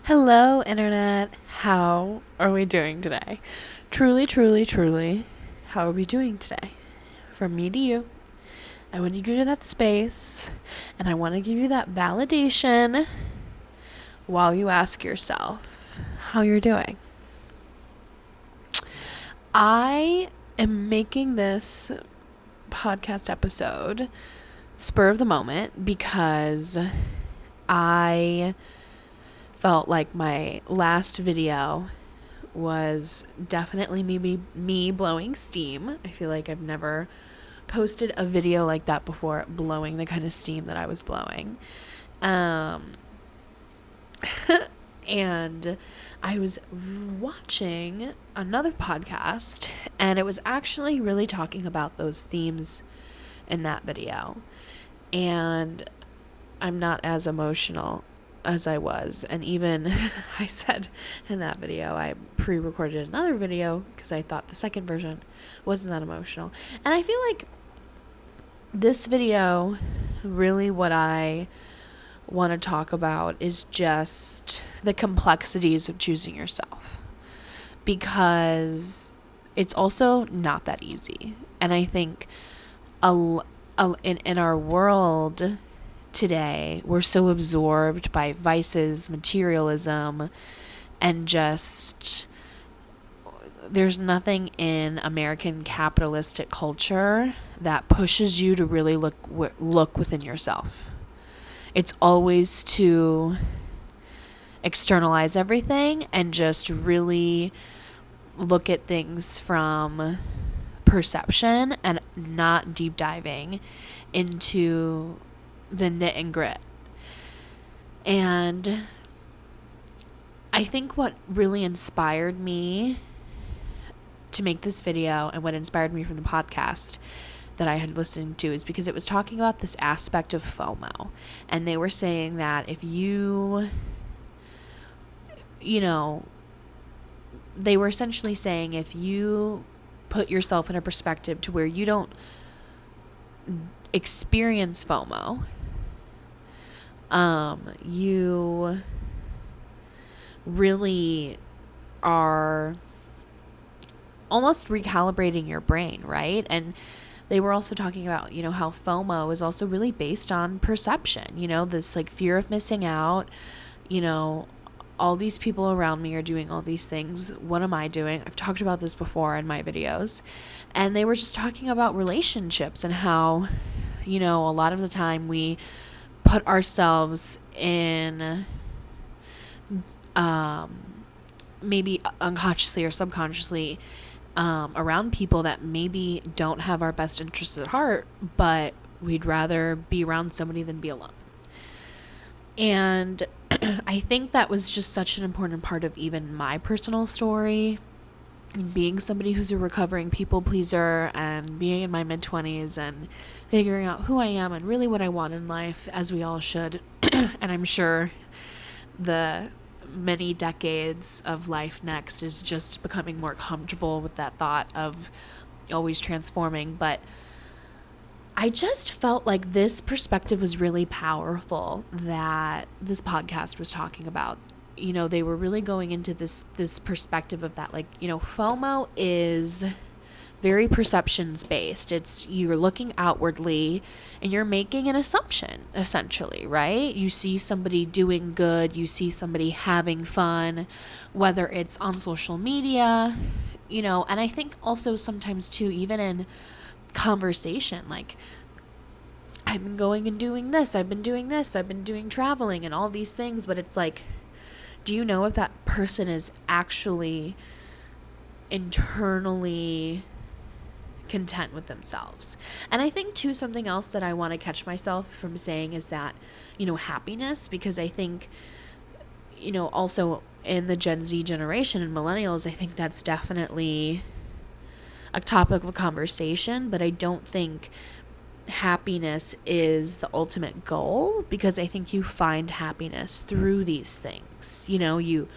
Hello, Internet. How are we doing today? Truly, truly, truly, how are we doing today? From me to you, I want to give you that space and I want to give you that validation while you ask yourself how you're doing. I am making this podcast episode spur of the moment because I felt like my last video was definitely me blowing steam. I feel like I've never posted a video like that before, blowing the kind of steam that I was blowing. And I was watching another podcast, and it was actually really talking about those themes in that video. And I'm not as emotional as I was. And even I said in that video, I pre-recorded another video because I thought the second version wasn't that emotional. And I feel like this video, really what I want to talk about is just the complexities of choosing yourself, because it's also not that easy. And I think in our world today, we're so absorbed by vices, materialism, and just there's nothing in American capitalistic culture that pushes you to really look within yourself. It's always to externalize everything and just really look at things from perception and not deep diving into the knit and grit. And I think what really inspired me to make this video and what inspired me from the podcast that I had listened to is because it was talking about this aspect of FOMO. And they were saying that if they were essentially saying if you put yourself in a perspective to where you don't experience FOMO, you really are almost recalibrating your brain, right? And they were also talking about, how FOMO is also really based on perception, this like fear of missing out, all these people around me are doing all these things. What am I doing? I've talked about this before in my videos. And they were just talking about relationships and how, a lot of the time we put ourselves in maybe unconsciously or subconsciously around people that maybe don't have our best interests at heart, but we'd rather be around somebody than be alone. And I think that was just such an important part of even my personal story, being somebody who's a recovering people pleaser and being in my mid-20s and figuring out who I am and really what I want in life, as we all should. And I'm sure the many decades of life next is just becoming more comfortable with that thought of always transforming. But I just felt like this perspective was really powerful that this podcast was talking about. They were really going into this perspective of that, like, FOMO is very perceptions based. It's you're looking outwardly and you're making an assumption, essentially, right? You see somebody doing good, you see somebody having fun, whether it's on social media, and I think also sometimes too, even in conversation, like, I've been going and doing this, I've been doing traveling and all these things, but it's like, do you know if that person is actually internally content with themselves? And I think too, something else that I want to catch myself from saying is that, happiness, because I think, also in the Gen Z generation and millennials, I think that's definitely a topic of conversation, but I don't think happiness is the ultimate goal, because I think you find happiness through these things. You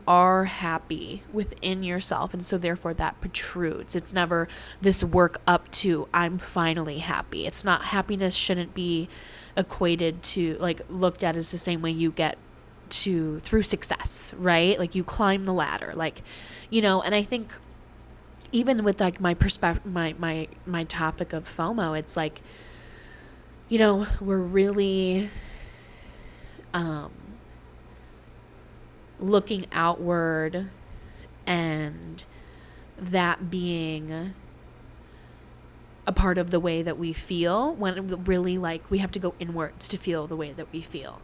are happy within yourself, and so therefore that protrudes. It's never this work up to I'm finally happy. It's not, happiness shouldn't be equated to, like, looked at as the same way you get through success, right? Like you climb the ladder, like, and I think even with like my perspective, my topic of FOMO, it's like, we're really looking outward, and that being a part of the way that we feel, when really like we have to go inwards to feel the way that we feel,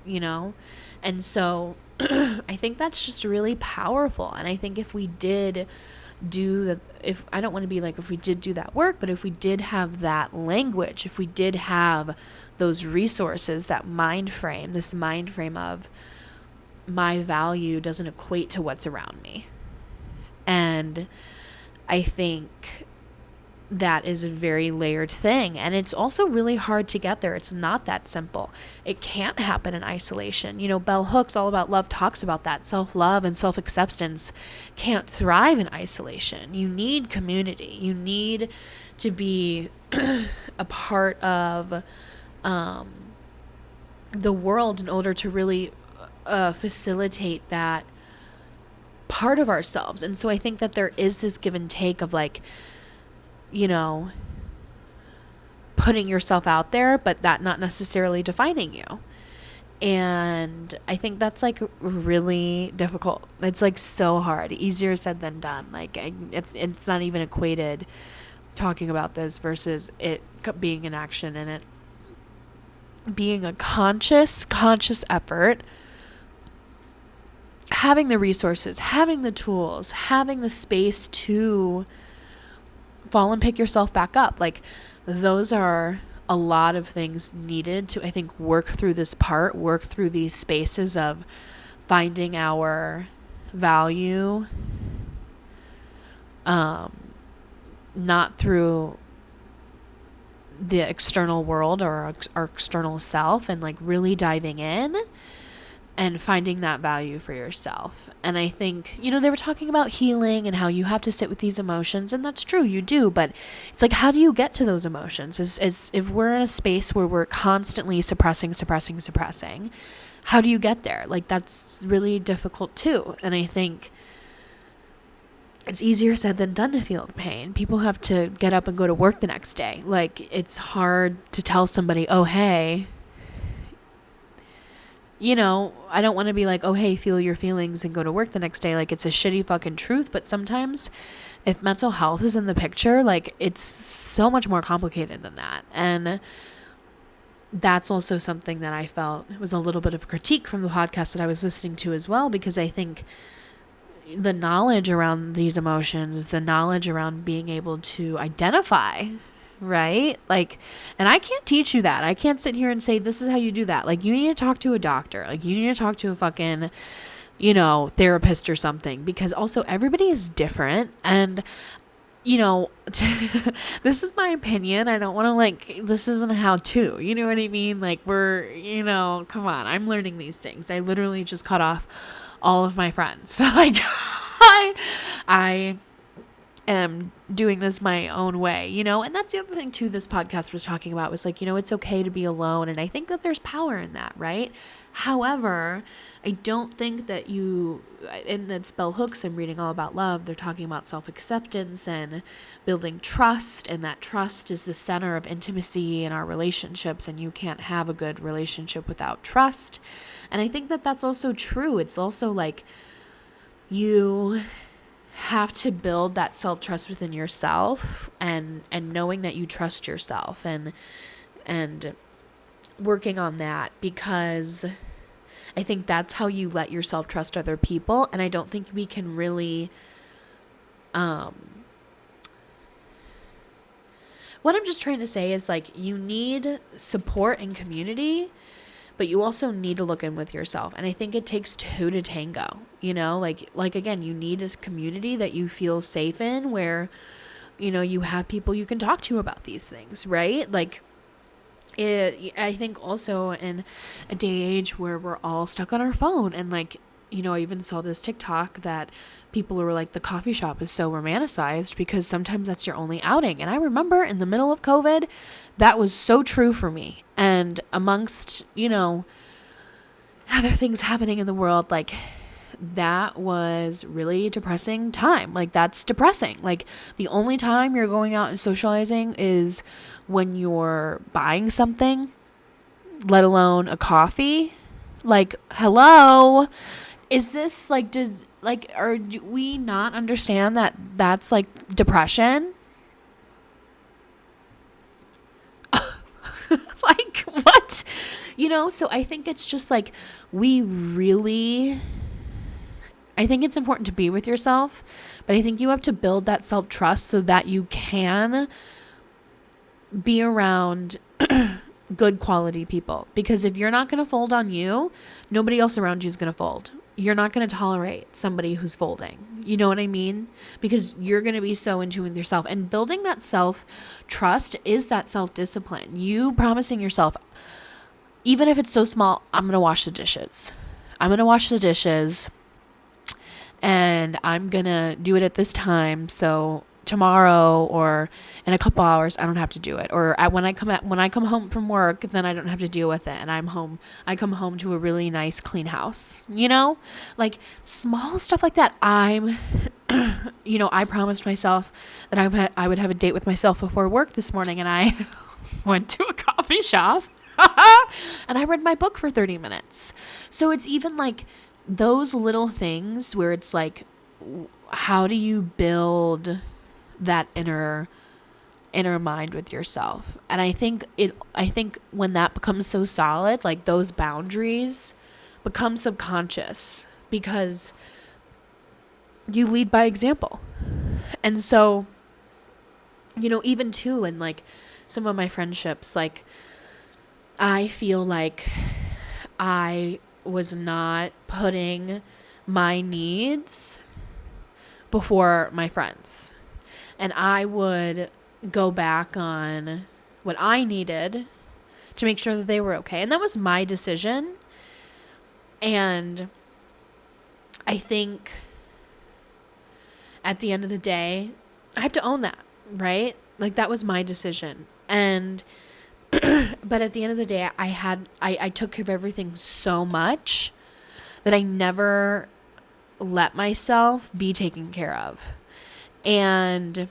and so I think that's just really powerful. And I think if we did I don't want to be like if we did do that work, but if we did have that language, if we did have those resources, this mind frame of my value doesn't equate to what's around me. And I think that is a very layered thing. And it's also really hard to get there. It's not that simple. It can't happen in isolation. Bell Hooks, All About Love, talks about that. Self-love and self-acceptance can't thrive in isolation. You need community. You need to be a part of the world in order to really facilitate that part of ourselves. And so I think that there is this give and take of like, putting yourself out there, but that not necessarily defining you. And I think that's like really difficult. It's like so hard, easier said than done. Like it's not even equated talking about this versus it being an action, and it being a conscious effort, having the resources, having the tools, having the space to fall and pick yourself back up. Like those are a lot of things needed to, I think, work through these spaces of finding our value, not through the external world or our external self, and like really diving in and finding that value for yourself. And I think, they were talking about healing and how you have to sit with these emotions, and that's true, you do, but it's like, how do you get to those emotions? Is if we're in a space where we're constantly suppressing, how do you get there? Like, that's really difficult too. And I think it's easier said than done to feel the pain. People have to get up and go to work the next day. Like, it's hard to tell somebody, oh, hey, I don't want to be like, oh, hey, feel your feelings and go to work the next day. Like, it's a shitty fucking truth. But sometimes if mental health is in the picture, like, it's so much more complicated than that. And that's also something that I felt was a little bit of a critique from the podcast that I was listening to as well, because I think the knowledge around these emotions, the knowledge around being able to identify, right? Like, and I can't teach you that. I can't sit here and say, this is how you do that. Like, you need to talk to a doctor. Like, you need to talk to a fucking, therapist or something, because also everybody is different. And, this is my opinion. I don't want to this isn't a how to, you know what I mean? Like, we're, come on, I'm learning these things. I literally just cut off all of my friends. Like, I am doing this my own way, and that's the other thing too this podcast was talking about, was like, it's okay to be alone, and I think that there's power in that, right? However, I don't think that in that Bell Hooks, I'm reading All About Love, they're talking about self-acceptance and building trust, and that trust is the center of intimacy in our relationships, and you can't have a good relationship without trust. And I think that that's also true. It's also like you have to build that self-trust within yourself, and knowing that you trust yourself, and working on that, because I think that's how you let yourself trust other people. And I don't think we can really what I'm just trying to say is, like, you need support and community, but you also need to look in with yourself. And I think it takes two to tango, like again, you need this community that you feel safe in, where, you have people you can talk to about these things, right? Like, I think also in a day age where we're all stuck on our phone, and like, I even saw this TikTok that people were like, the coffee shop is so romanticized because sometimes that's your only outing. And I remember in the middle of COVID, that was so true for me. And amongst, other things happening in the world, like that was really depressing time. Like that's depressing. Like the only time you're going out and socializing is when you're buying something, let alone a coffee. Like, hello, is this like, does like, or do we not understand that that's like depression? Like, what? So I think it's just like, I think it's important to be with yourself, but I think you have to build that self-trust so that you can be around good quality people. Because if you're not going to fold on you, nobody else around you is going to fold. You're not going to tolerate somebody who's folding. You know what I mean? Because you're going to be so in tune with yourself. And building that self-trust is that self-discipline. You promising yourself, even if it's so small, I'm going to wash the dishes. I'm going to wash the dishes. And I'm going to do it at this time. So tomorrow or in a couple hours, I don't have to do it. Or when I come home from work, then I don't have to deal with it. And I come home to a really nice, clean house, like small stuff like that. I promised myself that I would have a date with myself before work this morning. And I went to a coffee shop and I read my book for 30 minutes. So it's even like those little things where it's like, how do you build that inner mind with yourself? And I think when that becomes so solid, like those boundaries become subconscious because you lead by example. And so, even too, in like some of my friendships, like I feel like I was not putting my needs before my friends. And I would go back on what I needed to make sure that they were okay. And that was my decision. And I think at the end of the day, I have to own that, right? Like that was my decision. And but at the end of the day, I took care of everything so much that I never let myself be taken care of. And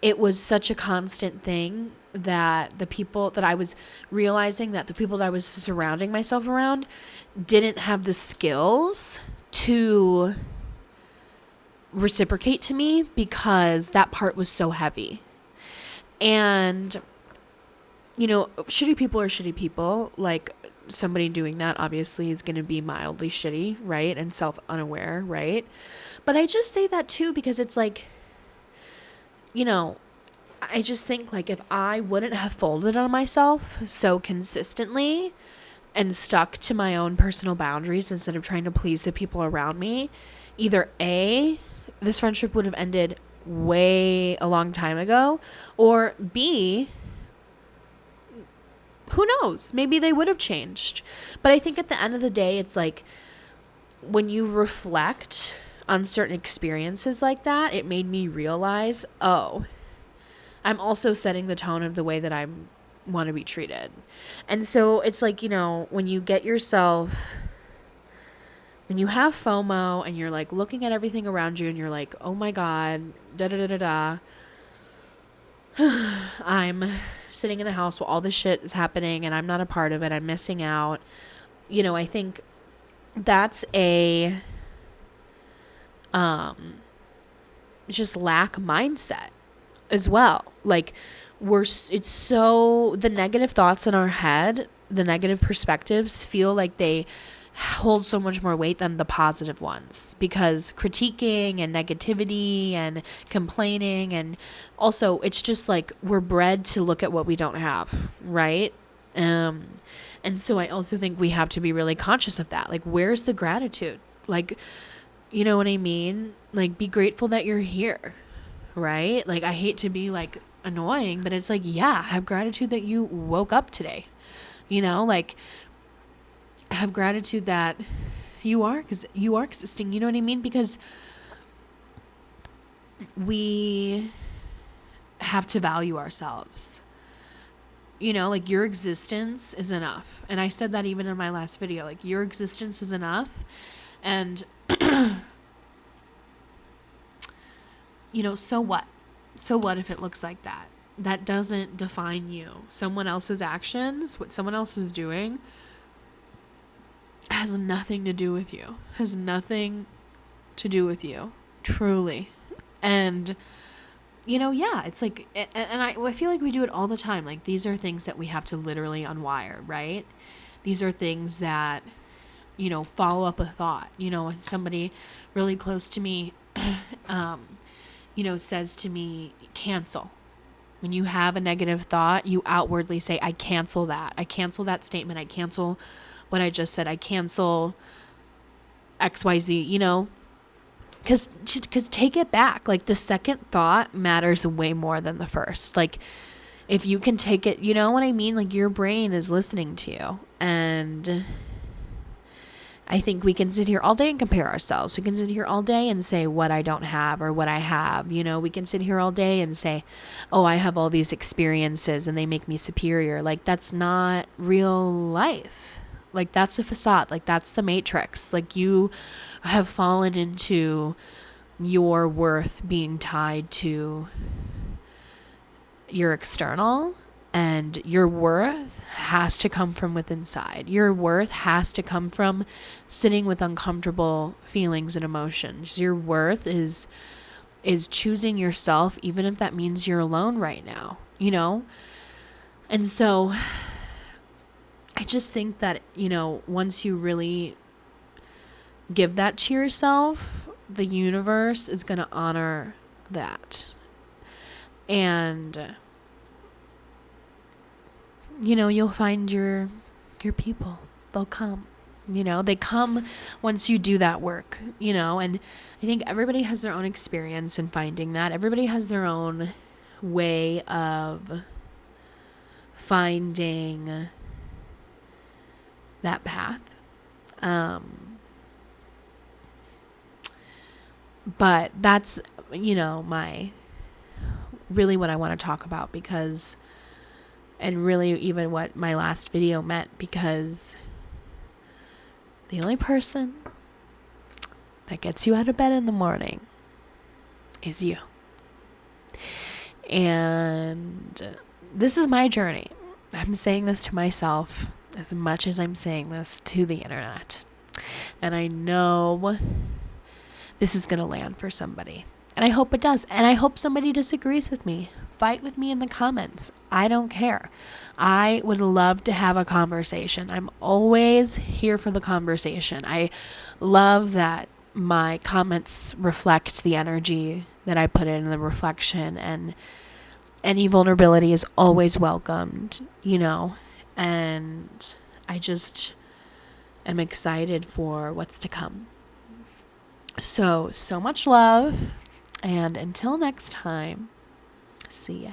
it was such a constant thing that the people that I was realizing that the people that I was surrounding myself around didn't have the skills to reciprocate to me because that part was so heavy. And shitty people are shitty people. Like somebody doing that obviously is going to be mildly shitty, right? And self-unaware, right? But I just say that too because it's like, I just think like if I wouldn't have folded on myself so consistently and stuck to my own personal boundaries instead of trying to please the people around me, either A, this friendship would have ended way a long time ago, or B, who knows? Maybe they would have changed. But I think at the end of the day, it's like when you reflect on certain experiences like that, it made me realize, oh, I'm also setting the tone of the way that I want to be treated. And so it's like, when you get yourself, when you have FOMO and you're like looking at everything around you and you're like, oh my God, da da da da da. I'm sitting in the house while all this shit is happening and I'm not a part of it. I'm missing out. I think that's a just lack mindset as well. Like it's so, the negative thoughts in our head, the negative perspectives feel like they hold so much more weight than the positive ones, because critiquing and negativity and complaining, and also it's just like we're bred to look at what we don't have, right? And so I also think we have to be really conscious of that. Like, where's the gratitude? Like, you know what I mean? Like, be grateful that you're here, right? Like, I hate to be like annoying, but it's like, yeah, have gratitude that you woke up today, like have gratitude that you are existing, you know what I mean? Because we have to value ourselves. like your existence is enough. And I said that even in my last video, like your existence is enough. And, so what? So what if it looks like that? That doesn't define you. Someone else's actions, what someone else is doing, has nothing to do with you. Has nothing to do with you. Truly. And, it's like, and I feel like we do it all the time. Like, these are things that we have to literally unwire, right? These are things that, follow up a thought. Somebody really close to me, says to me, cancel. When you have a negative thought, you outwardly say, I cancel that. I cancel that statement. I cancel what I just said. I cancel XYZ, because take it back. Like, the second thought matters way more than the first. Like, if you can take it, you know what I mean? Like, your brain is listening to you. And I think we can sit here all day and compare ourselves. We can sit here all day and say what I don't have or what I have. We can sit here all day and say, oh, I have all these experiences and they make me superior. Like, that's not real life. Like, that's a facade. Like, that's the matrix. Like, you have fallen into your worth being tied to your external, and your worth has to come from within inside. Your worth has to come from sitting with uncomfortable feelings and emotions. Your worth is choosing yourself, even if that means you're alone right now, And so I just think that, once you really give that to yourself, the universe is going to honor that. And, you'll find your people. They'll come. They come once you do that work, and I think everybody has their own experience in finding that. Everybody has their own way of finding that path. But that's, my really what I want to talk about, because, and really even what my last video meant, because the only person that gets you out of bed in the morning is you. And this is my journey. I'm saying this to myself as much as I'm saying this to the internet. And I know this is going to land for somebody. And I hope it does. And I hope somebody disagrees with me. Fight with me in the comments. I don't care. I would love to have a conversation. I'm always here for the conversation. I love that my comments reflect the energy that I put in the reflection, and any vulnerability is always welcomed, and I just am excited for what's to come. So much love, and until next time, see ya.